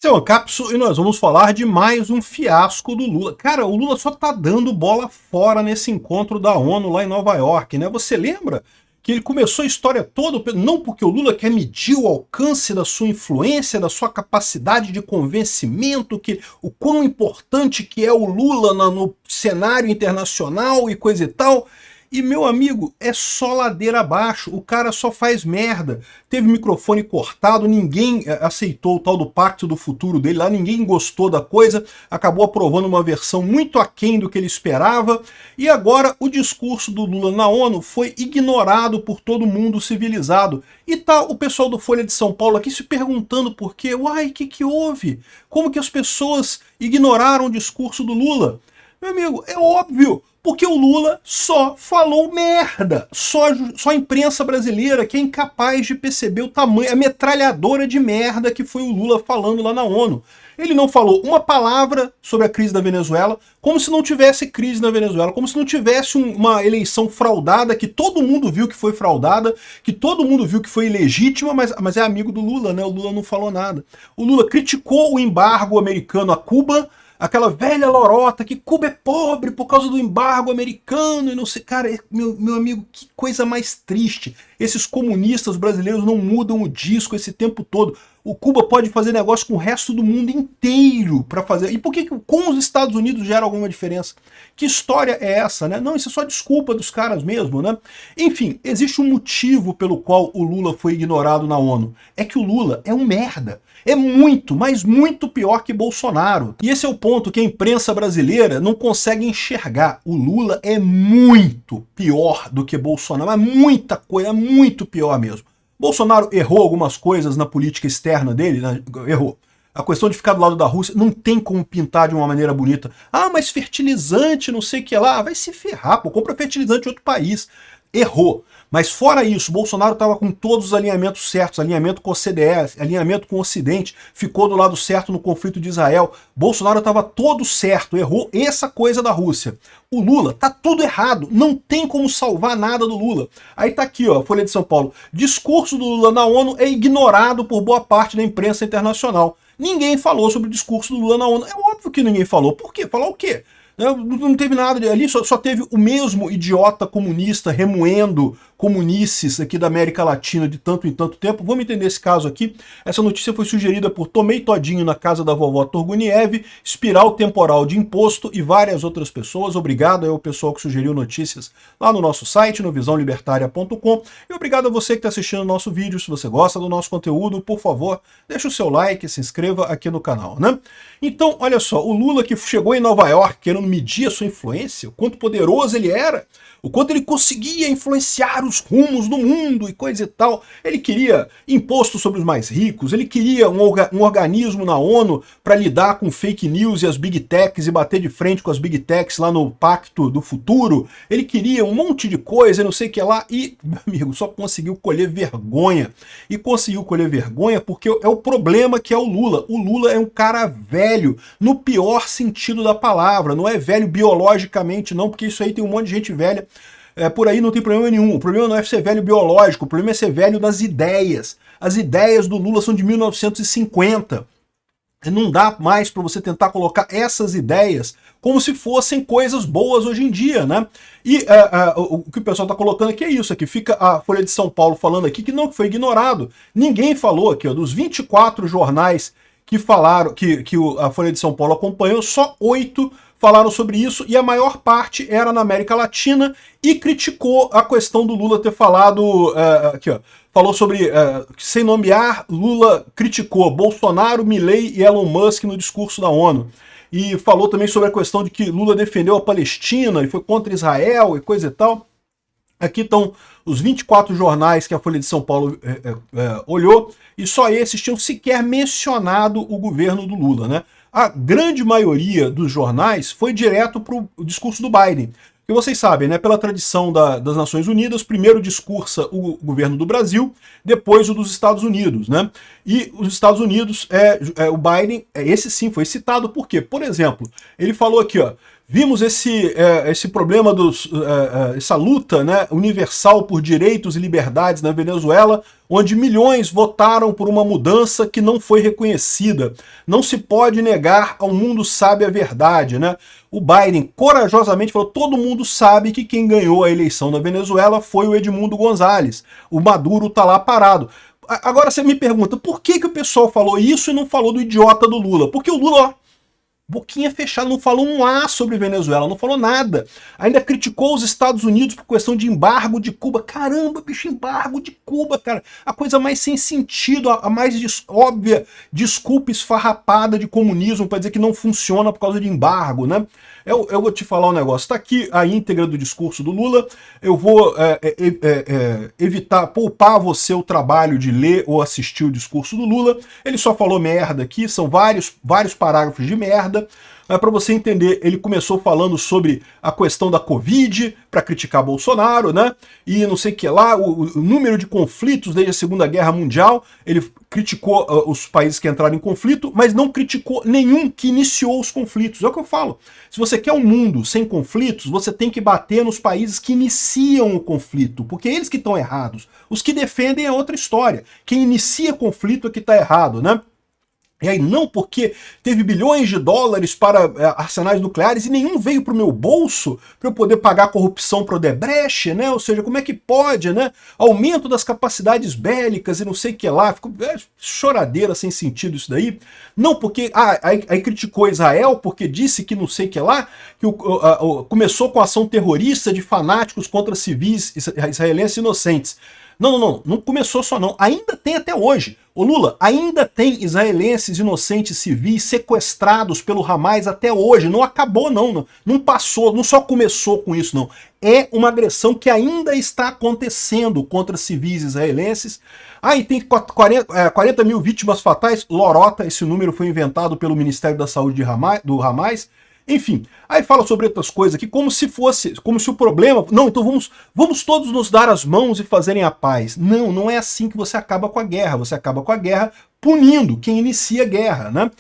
Esse é o Ancapso e nós vamos falar de mais um fiasco do Lula. Cara, o Lula só tá dando bola fora nesse encontro da ONU lá em Nova York, né? Você lembra que ele começou a história toda, não porque o Lula quer medir o alcance da sua influência, da sua capacidade de convencimento, que o quão importante que é o Lula no cenário internacional e coisa e tal. E, meu amigo, é só ladeira abaixo, o cara só faz merda. Teve microfone cortado, ninguém aceitou o tal do pacto do futuro dele lá, ninguém gostou da coisa, acabou aprovando uma versão muito aquém do que ele esperava, e agora o discurso do Lula na ONU foi ignorado por todo mundo civilizado. E tá o pessoal do Folha de São Paulo aqui se perguntando por quê. Uai, o que houve? Como que as pessoas ignoraram o discurso do Lula? Meu amigo, é óbvio, porque o Lula só falou merda. Só a imprensa brasileira que é incapaz de perceber o tamanho, a metralhadora de merda que foi o Lula falando lá na ONU. Ele não falou uma palavra sobre a crise da Venezuela, como se não tivesse crise na Venezuela, como se não tivesse uma eleição fraudada, que todo mundo viu que foi fraudada, que todo mundo viu que foi ilegítima, mas é amigo do Lula, né? O Lula não falou nada. O Lula criticou o embargo americano a Cuba, aquela velha lorota que Cuba é pobre por causa do embargo americano e não sei. Cara, meu amigo, que coisa mais triste. Esses comunistas brasileiros não mudam o disco esse tempo todo. O Cuba pode fazer negócio com o resto do mundo inteiro para fazer. E por que com os Estados Unidos gera alguma diferença? Que história é essa, né? Não, isso é só desculpa dos caras mesmo, né? Enfim, existe um motivo pelo qual o Lula foi ignorado na ONU. É que o Lula é um merda. É muito, mas muito pior que Bolsonaro. E esse é o ponto que a imprensa brasileira não consegue enxergar. O Lula é muito pior do que Bolsonaro, mas muita coisa, muito pior mesmo. Bolsonaro errou algumas coisas na política externa dele, né? Errou. A questão de ficar do lado da Rússia não tem como pintar de uma maneira bonita. Ah, mas fertilizante, não sei o que lá. Vai se ferrar, pô, compra fertilizante de outro país. Errou. Mas fora isso, Bolsonaro estava com todos os alinhamentos certos, alinhamento com a OCDE, alinhamento com o Ocidente, ficou do lado certo no conflito de Israel. Bolsonaro estava todo certo, errou essa coisa da Rússia. O Lula tá tudo errado, não tem como salvar nada do Lula. Aí tá aqui, ó, Folha de São Paulo. Discurso do Lula na ONU é ignorado por boa parte da imprensa internacional. Ninguém falou sobre o discurso do Lula na ONU. É óbvio que ninguém falou. Por quê? Falar o quê? Não teve nada ali, só teve o mesmo idiota comunista remoendo comunices aqui da América Latina de tanto em tanto tempo. Vamos entender esse caso aqui. Essa notícia foi sugerida por Tomei Todinho na casa da vovó Turguniev, Espiral Temporal de Imposto e várias outras pessoas. Obrigado ao pessoal que sugeriu notícias lá no nosso site, no visãolibertaria.com. E obrigado a você que está assistindo o nosso vídeo. Se você gosta do nosso conteúdo, por favor, deixa o seu like, se inscreva aqui no canal, né? Então, olha só, o Lula que chegou em Nova York querendo medir a sua influência, o quanto poderoso ele era, o quanto ele conseguia influenciar os rumos do mundo e coisa e tal. Ele queria imposto sobre os mais ricos, ele queria um organismo na ONU para lidar com fake news e as big techs e bater de frente com as big techs lá no Pacto do Futuro. Ele queria um monte de coisa, não sei o que lá, e, meu amigo, só conseguiu colher vergonha. E conseguiu colher vergonha porque é o problema que é o Lula. O Lula é um cara velho, no pior sentido da palavra. Não é velho biologicamente, não, porque isso aí tem um monte de gente velha por aí, não tem problema nenhum. O problema não é ser velho biológico, o problema é ser velho das ideias. As ideias do Lula são de 1950. Não dá mais para você tentar colocar essas ideias como se fossem coisas boas hoje em dia, né? E o que o pessoal está colocando aqui é isso, aqui fica a Folha de São Paulo falando aqui que não, que foi ignorado. Ninguém falou aqui, ó, dos 24 jornais que falaram, que a Folha de São Paulo acompanhou, só 8 falaram sobre isso, e a maior parte era na América Latina, e criticou a questão do Lula ter falado, aqui ó, falou sobre, sem nomear, Lula criticou Bolsonaro, Milei e Elon Musk no discurso da ONU. E falou também sobre a questão de que Lula defendeu a Palestina e foi contra Israel e coisa e tal. Aqui estão os 24 jornais que a Folha de São Paulo olhou, e só esses tinham sequer mencionado o governo do Lula, né? A grande maioria dos jornais foi direto para o discurso do Biden. Porque vocês sabem, né, pela tradição das Nações Unidas, primeiro discursa o governo do Brasil, depois o dos Estados Unidos, né? E os Estados Unidos, o Biden, esse sim foi citado, por quê? Por exemplo, ele falou aqui, ó, Vimos esse problema, essa luta, né, universal por direitos e liberdades na Venezuela, onde milhões votaram por uma mudança que não foi reconhecida. Não se pode negar ao mundo sabe a verdade, né? O Biden corajosamente falou, todo mundo sabe que quem ganhou a eleição na Venezuela foi o Edmundo González. O Maduro tá lá parado. Agora você me pergunta, por que o pessoal falou isso e não falou do idiota do Lula? Porque o Lula, ó, boquinha fechada, não falou um A sobre Venezuela, não falou nada. Ainda criticou os Estados Unidos por questão de embargo de Cuba. Caramba, bicho, embargo de Cuba, cara. A coisa mais sem sentido, a mais óbvia desculpa esfarrapada de comunismo para dizer que não funciona por causa de embargo, né? Eu vou te falar um negócio, tá aqui a íntegra do discurso do Lula, eu vou poupar você o trabalho de ler ou assistir o discurso do Lula, ele só falou merda aqui, são vários parágrafos de merda, mas para você entender, ele começou falando sobre a questão da Covid, para criticar Bolsonaro, né? E não sei o que lá, o número de conflitos desde a Segunda Guerra Mundial, ele criticou os países que entraram em conflito, mas não criticou nenhum que iniciou os conflitos. É o que eu falo. Se você quer um mundo sem conflitos, você tem que bater nos países que iniciam o conflito, porque eles que estão errados. Os que defendem é outra história. Quem inicia conflito é que está errado, né? E aí não porque teve bilhões de dólares para arsenais nucleares e nenhum veio para o meu bolso para eu poder pagar a corrupção para o Odebrecht, né? Ou seja, como é que pode, né? Aumento das capacidades bélicas e não sei o que lá. Ficou choradeira sem sentido isso daí. Não porque... aí criticou Israel porque disse que não sei o que lá, que começou com a ação terrorista de fanáticos contra civis israelenses inocentes. Não começou só não, ainda tem até hoje. Ô Lula, ainda tem israelenses inocentes civis sequestrados pelo Hamas até hoje, não acabou não passou, não só começou com isso não. É uma agressão que ainda está acontecendo contra civis israelenses. E tem 40 mil vítimas fatais, lorota, esse número foi inventado pelo Ministério da Saúde do Hamas. Enfim, aí fala sobre outras coisas aqui, como se o problema... Não, então vamos todos nos dar as mãos e fazerem a paz. Não é assim que você acaba com a guerra. Você acaba com a guerra punindo quem inicia a guerra, né?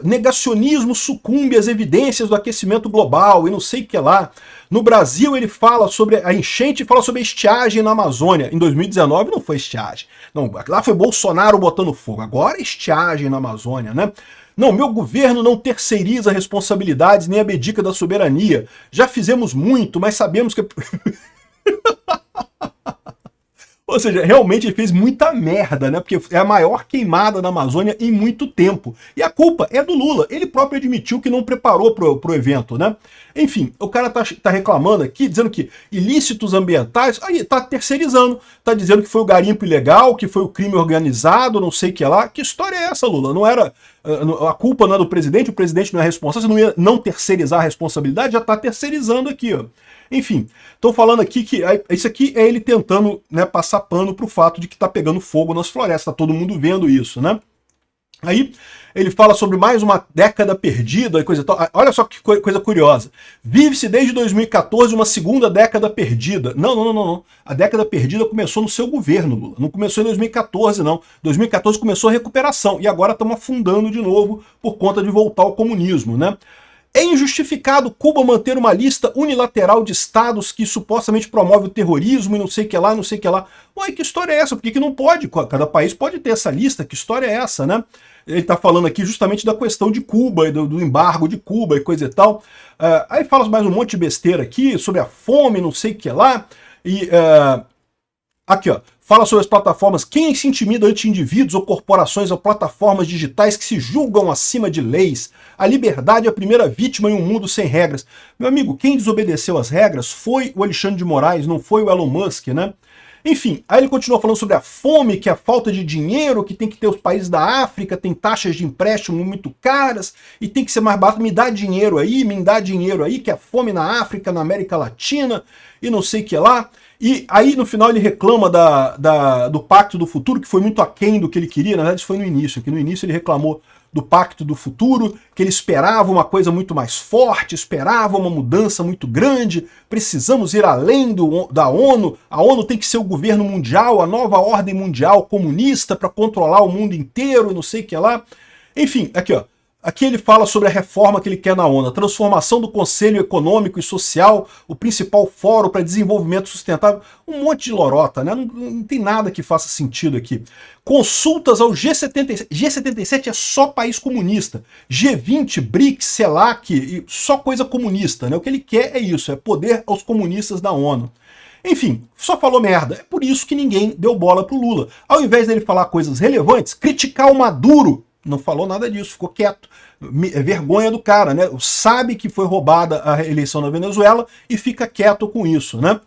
Negacionismo sucumbe às evidências do aquecimento global e não sei o que lá. No Brasil ele fala sobre a enchente e fala sobre a estiagem na Amazônia. Em 2019 não foi estiagem. Não, lá foi Bolsonaro botando fogo. Agora é estiagem na Amazônia, né? Não, meu governo não terceiriza responsabilidades nem abdica da soberania. Já fizemos muito, mas sabemos que... Ou seja, realmente ele fez muita merda, né? Porque é a maior queimada na Amazônia em muito tempo. E a culpa é do Lula. Ele próprio admitiu que não preparou pro evento, né? Enfim, o cara tá reclamando aqui, dizendo que ilícitos ambientais, aí tá terceirizando, tá dizendo que foi o garimpo ilegal, que foi o crime organizado, não sei o que lá. Que história é essa, Lula? Não era... A culpa não é do presidente, o presidente não é responsável, você não ia não terceirizar a responsabilidade, já tá terceirizando aqui, ó. Enfim, estou falando aqui que isso aqui é ele tentando, né, passar pano pro fato de que tá pegando fogo nas florestas, tá todo mundo vendo isso, né? Aí ele fala sobre mais uma década perdida e coisa e tal. Olha só que coisa curiosa. Vive-se desde 2014 uma segunda década perdida. Não. A década perdida começou no seu governo, Lula. Não começou em 2014, não. 2014 começou a recuperação e agora estamos afundando de novo por conta de voltar ao comunismo, né? É injustificado Cuba manter uma lista unilateral de estados que supostamente promove o terrorismo e não sei o que lá, não sei o que lá. Ué, que história é essa? Por que não pode? Cada país pode ter essa lista, que história é essa, né? Ele está falando aqui justamente da questão de Cuba, e do embargo de Cuba e coisa e tal. Aí fala mais um monte de besteira aqui, sobre a fome, não sei o que lá. E aqui, ó. Fala sobre as plataformas, quem se intimida ante indivíduos ou corporações ou plataformas digitais que se julgam acima de leis. A liberdade é a primeira vítima em um mundo sem regras. Meu amigo, quem desobedeceu às regras foi o Alexandre de Moraes, não foi o Elon Musk, né? Enfim, aí ele continua falando sobre a fome, que é a falta de dinheiro, que tem que ter os países da África, tem taxas de empréstimo muito caras, e tem que ser mais barato, me dá dinheiro aí, que é a fome na África, na América Latina, e não sei o que lá. E aí no final ele reclama do Pacto do Futuro, que foi muito aquém do que ele queria, na verdade isso foi no início, que no início ele reclamou do Pacto do Futuro, que ele esperava uma coisa muito mais forte, esperava uma mudança muito grande, precisamos ir além da ONU, a ONU tem que ser o governo mundial, a nova ordem mundial comunista para controlar o mundo inteiro, não sei o que lá. Enfim, aqui ó, Aqui ele fala sobre a reforma que ele quer na ONU, a transformação do Conselho Econômico e Social, o principal fórum para desenvolvimento sustentável, um monte de lorota, né? Não tem nada que faça sentido aqui. Consultas ao G77, G77 é só país comunista, G20, BRICS, CELAC, só coisa comunista, né? O que ele quer é isso, é poder aos comunistas da ONU. Enfim, só falou merda. É por isso que ninguém deu bola pro Lula. Ao invés dele falar coisas relevantes, criticar o Maduro, não falou nada disso, ficou quieto. Vergonha do cara, né? Sabe que foi roubada a eleição na Venezuela e fica quieto com isso, né?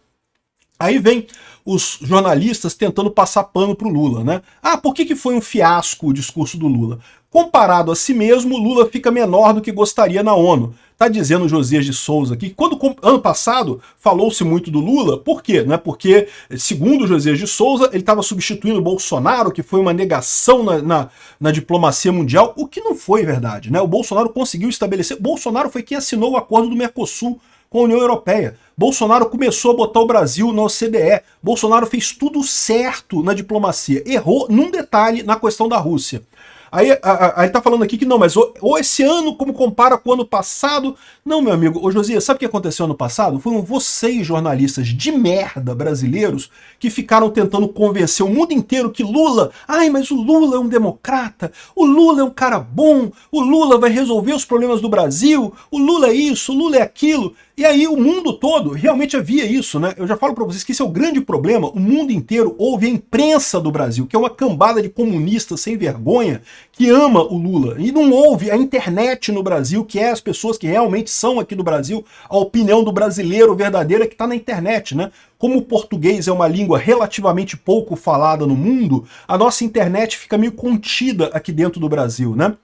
Aí vem os jornalistas tentando passar pano pro Lula, né? Ah, por que foi um fiasco o discurso do Lula? Comparado a si mesmo, Lula fica menor do que gostaria na ONU. Tá dizendo o Josias de Souza aqui, quando ano passado falou-se muito do Lula, por quê? Não é porque, segundo o Josias de Souza, ele estava substituindo o Bolsonaro, que foi uma negação na diplomacia mundial, o que não foi verdade, né? O Bolsonaro conseguiu estabelecer, Bolsonaro foi quem assinou o acordo do Mercosul com a União Europeia. Bolsonaro começou a botar o Brasil na OCDE. Bolsonaro fez tudo certo na diplomacia. Errou num detalhe na questão da Rússia. Aí tá falando aqui que não, mas ou esse ano, como compara com o ano passado... Não, meu amigo, ô Josias, sabe o que aconteceu ano passado? Foram vocês, jornalistas de merda brasileiros, que ficaram tentando convencer o mundo inteiro que Lula... Ai, mas o Lula é um democrata, o Lula é um cara bom, o Lula vai resolver os problemas do Brasil, o Lula é isso, o Lula é aquilo... E aí o mundo todo realmente havia isso, né? Eu já falo para vocês que esse é o grande problema. O mundo inteiro ouve a imprensa do Brasil, que é uma cambada de comunistas sem vergonha, que ama o Lula. E não ouve a internet no Brasil, que é as pessoas que realmente são aqui do Brasil, a opinião do brasileiro verdadeira que está na internet, né? Como o português é uma língua relativamente pouco falada no mundo, a nossa internet fica meio contida aqui dentro do Brasil, né?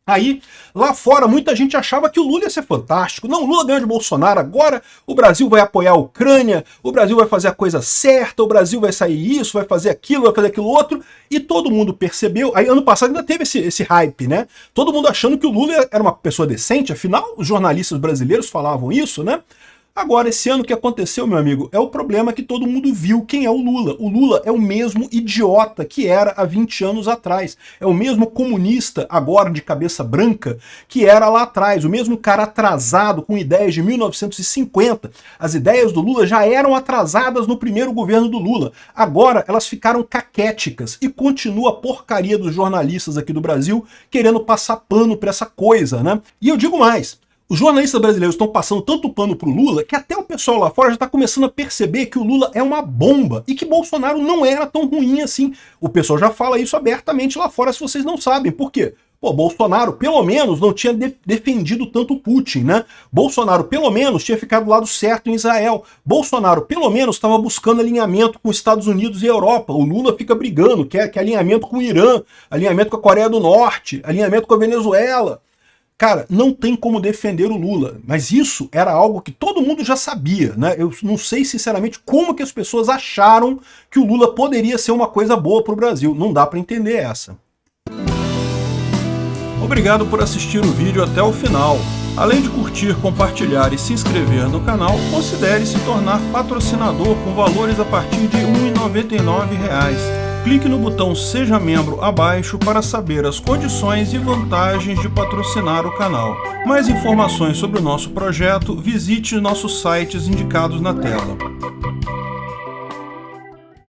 Aí, lá fora, muita gente achava que o Lula ia ser fantástico. Não, o Lula ganhou de Bolsonaro, agora o Brasil vai apoiar a Ucrânia, o Brasil vai fazer a coisa certa, o Brasil vai sair isso, vai fazer aquilo outro, e todo mundo percebeu. Aí, ano passado ainda teve esse hype, né? Todo mundo achando que o Lula era uma pessoa decente, afinal, os jornalistas brasileiros falavam isso, né? Agora, esse ano que aconteceu, meu amigo, é o problema que todo mundo viu quem é o Lula. O Lula é o mesmo idiota que era há 20 anos atrás. É o mesmo comunista, agora de cabeça branca, que era lá atrás. O mesmo cara atrasado, com ideias de 1950. As ideias do Lula já eram atrasadas no primeiro governo do Lula. Agora, elas ficaram caquéticas. E continua a porcaria dos jornalistas aqui do Brasil querendo passar pano pra essa coisa, né? E eu digo mais. Os jornalistas brasileiros estão passando tanto pano pro Lula que até o pessoal lá fora já está começando a perceber que o Lula é uma bomba e que Bolsonaro não era tão ruim assim. O pessoal já fala isso abertamente lá fora, se vocês não sabem. Por quê? Pô, Bolsonaro, pelo menos, não tinha defendido tanto Putin, né? Bolsonaro, pelo menos, tinha ficado do lado certo em Israel. Bolsonaro, pelo menos, estava buscando alinhamento com os Estados Unidos e Europa. O Lula fica brigando, quer alinhamento com o Irã, alinhamento com a Coreia do Norte, alinhamento com a Venezuela. Cara, não tem como defender o Lula, mas isso era algo que todo mundo já sabia, né? Eu não sei, sinceramente, como que as pessoas acharam que o Lula poderia ser uma coisa boa para o Brasil. Não dá para entender essa. Obrigado por assistir o vídeo até o final. Além de curtir, compartilhar e se inscrever no canal, considere se tornar patrocinador com valores a partir de R$ 1,99. Clique no botão Seja Membro abaixo para saber as condições e vantagens de patrocinar o canal. Mais informações sobre o nosso projeto, visite nossos sites indicados na tela.